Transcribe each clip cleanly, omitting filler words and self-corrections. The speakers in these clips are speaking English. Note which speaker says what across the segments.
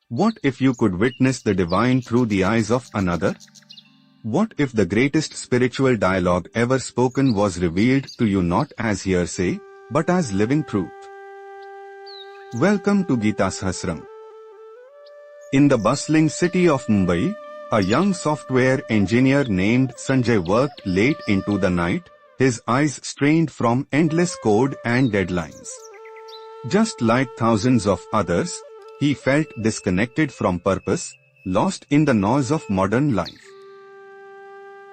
Speaker 1: What if you could witness the divine through the eyes of another? What if the greatest spiritual dialogue ever spoken was revealed to you not as hearsay, but as living truth? Welcome to GitaSahasram. In the bustling city of Mumbai, a young software engineer named Sanjay worked late into the night, his eyes strained from endless code and deadlines. Just like thousands of others, he felt disconnected from purpose, lost in the noise of modern life.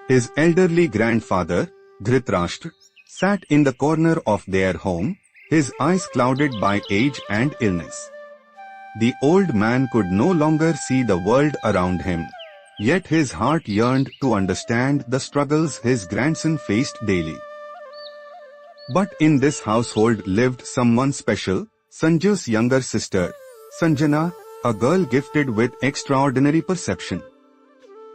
Speaker 1: His elderly grandfather, Dhritarashtra, sat in the corner of their home, his eyes clouded by age and illness. The old man could no longer see the world around him, yet his heart yearned to understand the struggles his grandson faced daily. But in this household lived someone special, Sanjay's younger sister, Sanjaya, a girl gifted with extraordinary perception.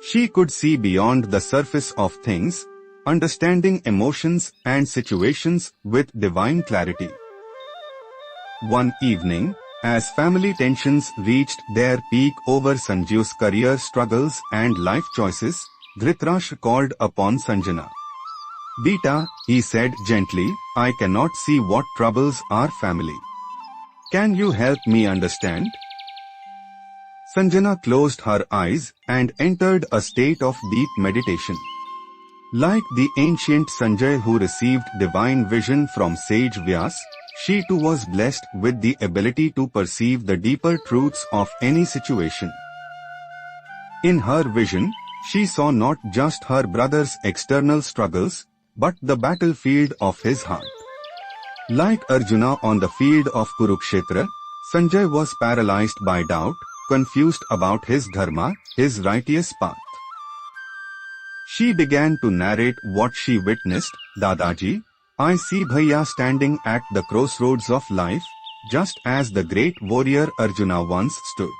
Speaker 1: She could see beyond the surface of things, understanding emotions and situations with divine clarity. One evening, as family tensions reached their peak over Sanjay's career struggles and life choices, Dhritarashtra called upon Sanjaya. "Beta," he said gently, "I cannot see what troubles our family. Can you help me understand?" Sanjaya closed her eyes and entered a state of deep meditation. Like the ancient Sanjay who received divine vision from sage Vyas, she too was blessed with the ability to perceive the deeper truths of any situation. In her vision, she saw not just her brother's external struggles, but the battlefield of his heart. Like Arjuna on the field of Kurukshetra, Sanjay was paralyzed by doubt, confused about his dharma, his righteous path. She began to narrate what she witnessed. "Dadaji, I see Bhaiya standing at the crossroads of life, just as the great warrior Arjuna once stood.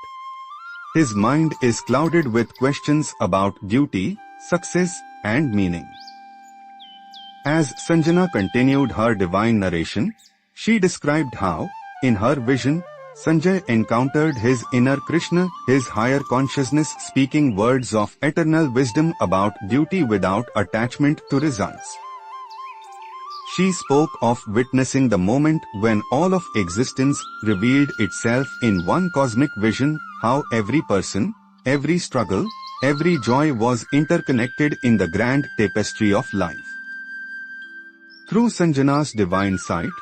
Speaker 1: His mind is clouded with questions about duty, success, and meaning." As Sanjaya continued her divine narration, she described how, in her vision, Sanjay encountered his inner Krishna, his higher consciousness speaking words of eternal wisdom about duty without attachment to results. She spoke of witnessing the moment when all of existence revealed itself in one cosmic vision, how every person, every struggle, every joy was interconnected in the grand tapestry of life. Through Sanjaya's divine sight,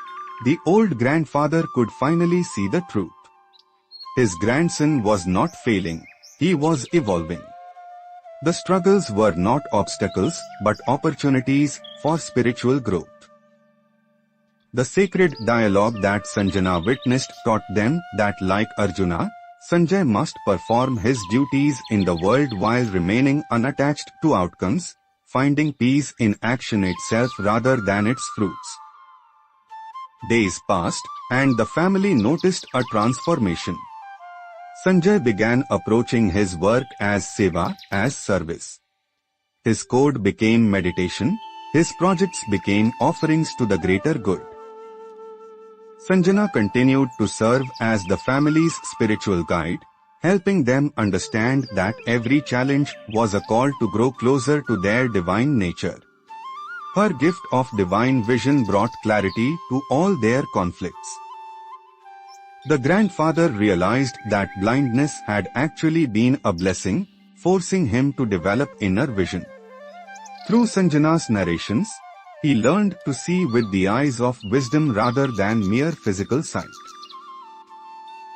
Speaker 1: the old grandfather could finally see the truth. His grandson was not failing, he was evolving. The struggles were not obstacles, but opportunities for spiritual growth. The sacred dialogue that Sanjaya witnessed taught them that like Arjuna, Sanjay must perform his duties in the world while remaining unattached to outcomes, finding peace in action itself rather than its fruits. Days passed, and the family noticed a transformation. Sanjay began approaching his work as seva, as service. His code became meditation, his projects became offerings to the greater good. Sanjaya continued to serve as the family's spiritual guide, helping them understand that every challenge was a call to grow closer to their divine nature. Her gift of divine vision brought clarity to all their conflicts. The grandfather realized that blindness had actually been a blessing, forcing him to develop inner vision. Through Sanjaya's narrations, he learned to see with the eyes of wisdom rather than mere physical sight.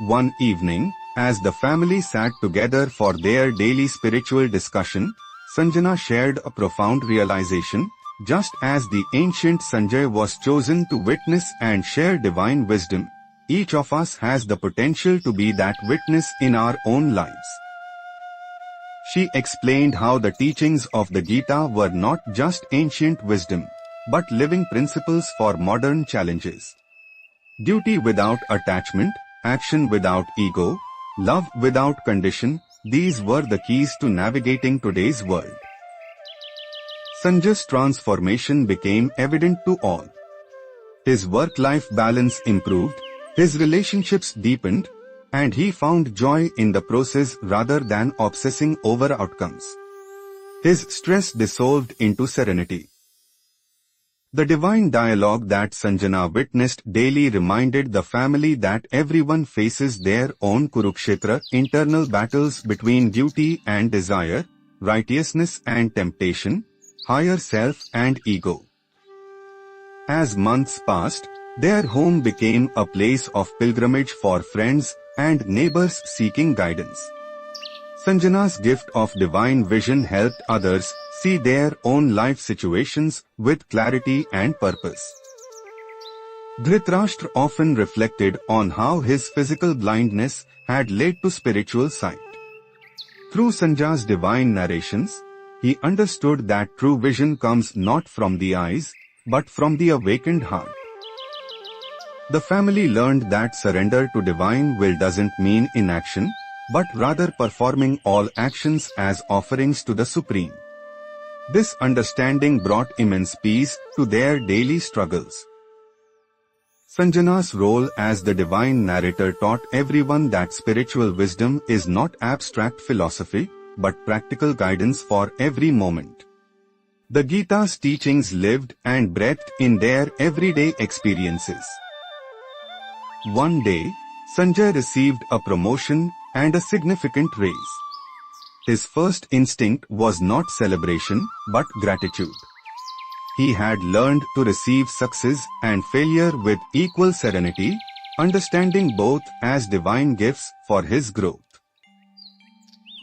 Speaker 1: One evening, as the family sat together for their daily spiritual discussion, Sanjaya shared a profound realization. Just as the ancient Sanjay was chosen to witness and share divine wisdom, each of us has the potential to be that witness in our own lives. She explained how the teachings of the Gita were not just ancient wisdom, but living principles for modern challenges. Duty without attachment, action without ego, love without condition, these were the keys to navigating today's world. Sanjay's transformation became evident to all. His work-life balance improved, his relationships deepened, and he found joy in the process rather than obsessing over outcomes. His stress dissolved into serenity. The divine dialogue that Sanjana witnessed daily reminded the family that everyone faces their own Kurukshetra, internal battles between duty and desire, righteousness and temptation, higher self and ego. As months passed, their home became a place of pilgrimage for friends and neighbors seeking guidance. Sanjana's gift of divine vision helped others see their own life situations with clarity and purpose. Dhritarashtra often reflected on how his physical blindness had led to spiritual sight. Through Sanjaya's divine narrations, he understood that true vision comes not from the eyes, but from the awakened heart. The family learned that surrender to divine will doesn't mean inaction, but rather performing all actions as offerings to the Supreme. This understanding brought immense peace to their daily struggles. Sanjana's role as the divine narrator taught everyone that spiritual wisdom is not abstract philosophy, but practical guidance for every moment. The Gita's teachings lived and breathed in their everyday experiences. One day, Sanjay received a promotion and a significant raise. His first instinct was not celebration, but gratitude. He had learned to receive success and failure with equal serenity, understanding both as divine gifts for his growth.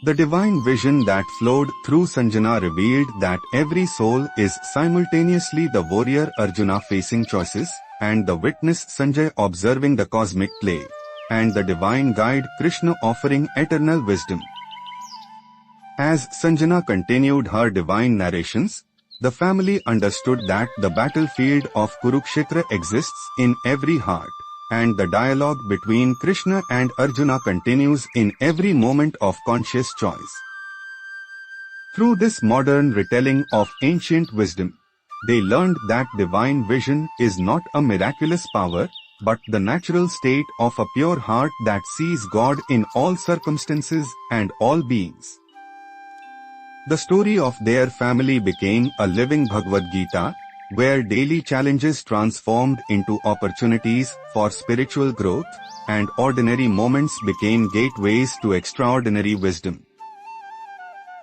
Speaker 1: The divine vision that flowed through Sanjana revealed that every soul is simultaneously the warrior Arjuna facing choices, and the witness Sanjay observing the cosmic play, and the divine guide Krishna offering eternal wisdom. As Sanjana continued her divine narrations, the family understood that the battlefield of Kurukshetra exists in every heart, and the dialogue between Krishna and Arjuna continues in every moment of conscious choice. Through this modern retelling of ancient wisdom, they learned that divine vision is not a miraculous power, but the natural state of a pure heart that sees God in all circumstances and all beings. The story of their family became a living Bhagavad Gita, where daily challenges transformed into opportunities for spiritual growth, and ordinary moments became gateways to extraordinary wisdom.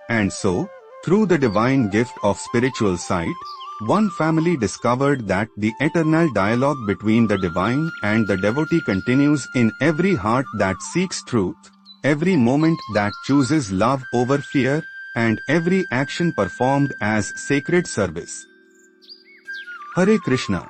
Speaker 1: And so, through the divine gift of spiritual sight, one family discovered that the eternal dialogue between the divine and the devotee continues in every heart that seeks truth, every moment that chooses love over fear, and every action performed as sacred service. Hare Krishna.